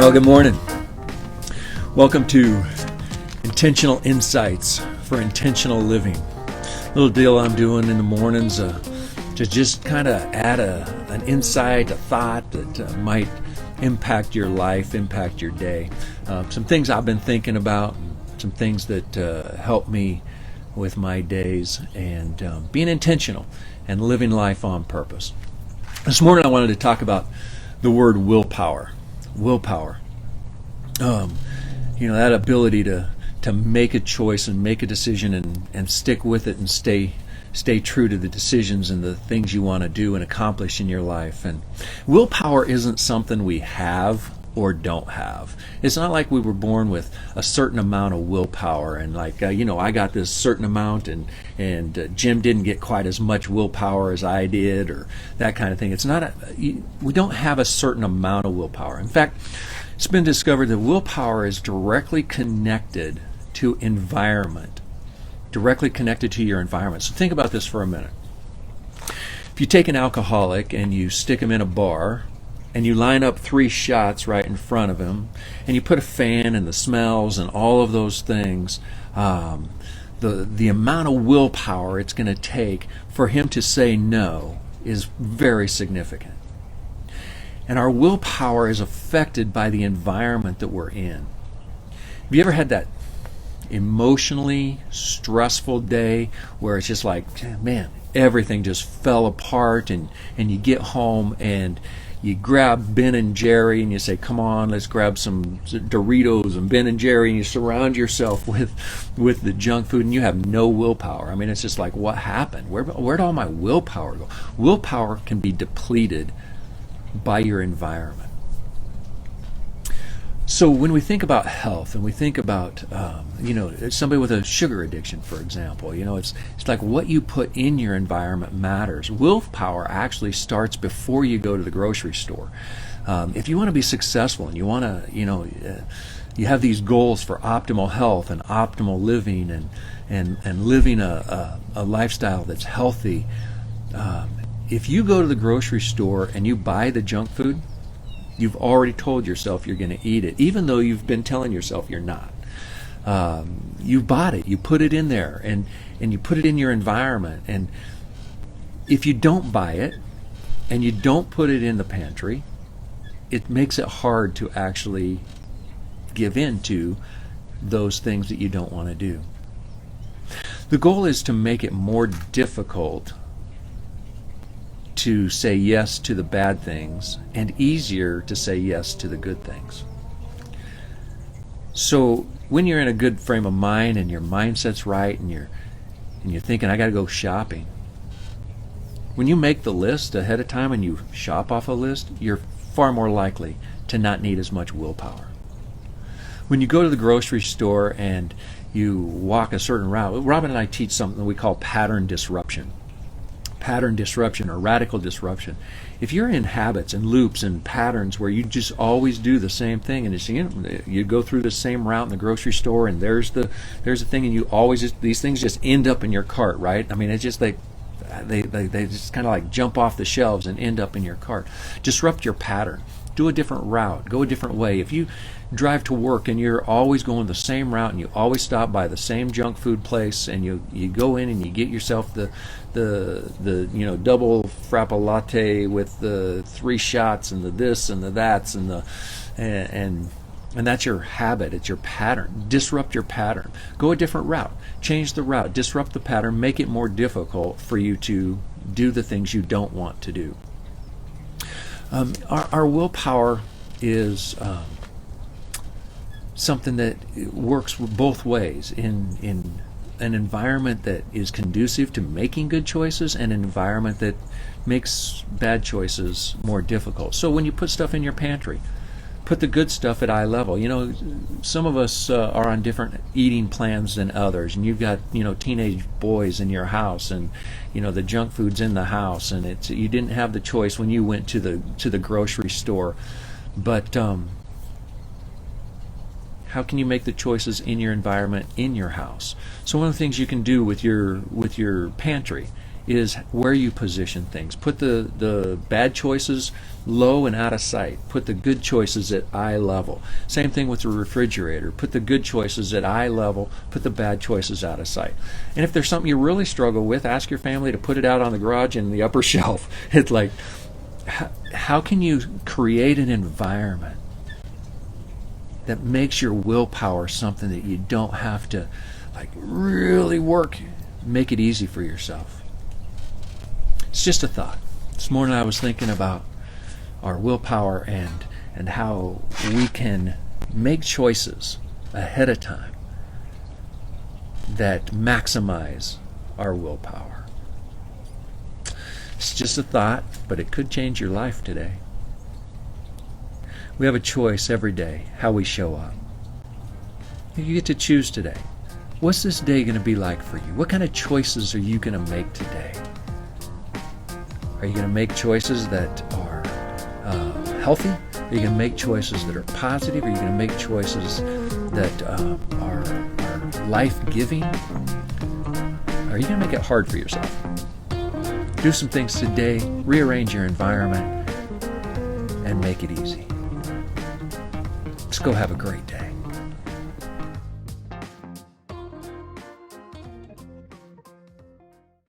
Well, good morning. Welcome to Intentional Insights for Intentional Living. Little deal I'm doing in the mornings to just kind of add an insight, a thought that might impact your life, impact your day. Some things I've been thinking about, some things that help me with my days, and being intentional and living life on purpose. This morning I wanted to talk about the word willpower. Willpower. That ability to make a choice and make a decision and stick with it and stay true to the decisions and the things you want to do and accomplish in your life. And willpower isn't something we have or don't have. It's not like we were born with a certain amount of willpower and I got this certain amount and Jim didn't get quite as much willpower as I did, or that kind of thing. It's not we don't have a certain amount of willpower. In fact, it's been discovered that willpower is directly connected to environment, directly connected to your environment. So think about this for a minute. If you take an alcoholic and you stick him in a bar and you line up 3 shots right in front of him and you put a fan and the smells and all of those things, the amount of willpower it's going to take for him to say no is very significant. And our willpower is affected by the environment that we're in. Have you ever had that emotionally stressful day where it's just like, man, everything just fell apart, and you get home and you grab Ben and Jerry and you say, come on, let's grab some Doritos and Ben and Jerry, and you surround yourself with the junk food and you have no willpower. I mean, it's just like, what happened? Where'd all my willpower go? Willpower can be depleted by your environment. So when we think about health and we think about somebody with a sugar addiction, for example, it's like what you put in your environment matters. Willpower actually starts before you go to the grocery store. If you want to be successful and you want to you have these goals for optimal health and optimal living and living a lifestyle that's healthy, if you go to the grocery store and you buy the junk food, you've already told yourself you're going to eat it, even though you've been telling yourself you're not. You bought it, you put it in there, and you put it in your environment. And if you don't buy it and you don't put it in the pantry, it makes it hard to actually give in to those things that you don't want to do. The goal is to make it more difficult to say yes to the bad things and easier to say yes to the good things. So when you're in a good frame of mind and your mindset's right and you're thinking, I got to go shopping, when you make the list ahead of time and you shop off a list, you're far more likely to not need as much willpower. When you go to the grocery store and you walk a certain route, Robin and I teach something that we call pattern disruption. Pattern disruption or radical disruption. If you're in habits and loops and patterns where you just always do the same thing, and it's, you go through the same route in the grocery store, and there's the thing, and you always these things just end up in your cart, right? I mean, it's just they just kind of like jump off the shelves and end up in your cart. Disrupt your pattern. Do a different route. Go a different way. If you drive to work and you're always going the same route and you always stop by the same junk food place and you go in and you get yourself the double frappa latte with the 3 shots and the this and the that's and that's your habit. It's your pattern. Disrupt your pattern. Go a different route. Change the route. Disrupt the pattern. Make it more difficult for you to do the things you don't want to do. Our willpower is something that works both ways in an environment that is conducive to making good choices and an environment that makes bad choices more difficult. So when you put stuff in your pantry, put the good stuff at eye level. Some of us are on different eating plans than others, and you've got teenage boys in your house, and the junk food's in the house, and you didn't have the choice when you went to the grocery store. But how can you make the choices in your environment in your house? So one of the things you can do with your pantry is where you position things. Put the bad choices low and out of sight. Put the good choices at eye level. Same thing with the refrigerator. Put the good choices at eye level. Put the bad choices out of sight. And if there's something you really struggle with, ask your family to put it out on the garage in the upper shelf. It's like, how can you create an environment that makes your willpower something that you don't have to like really work? Make it easy for yourself. It's just a thought. This morning I was thinking about our willpower and how we can make choices ahead of time that maximize our willpower. It's just a thought, but it could change your life today. We have a choice every day how we show up. You get to choose today. What's this day going to be like for you? What kind of choices are you going to make today? Are you going to make choices that are healthy? Are you going to make choices that are positive? Are you going to make choices that are life-giving? Are you going to make it hard for yourself? Do some things today, rearrange your environment, and make it easy. Let's go have a great day.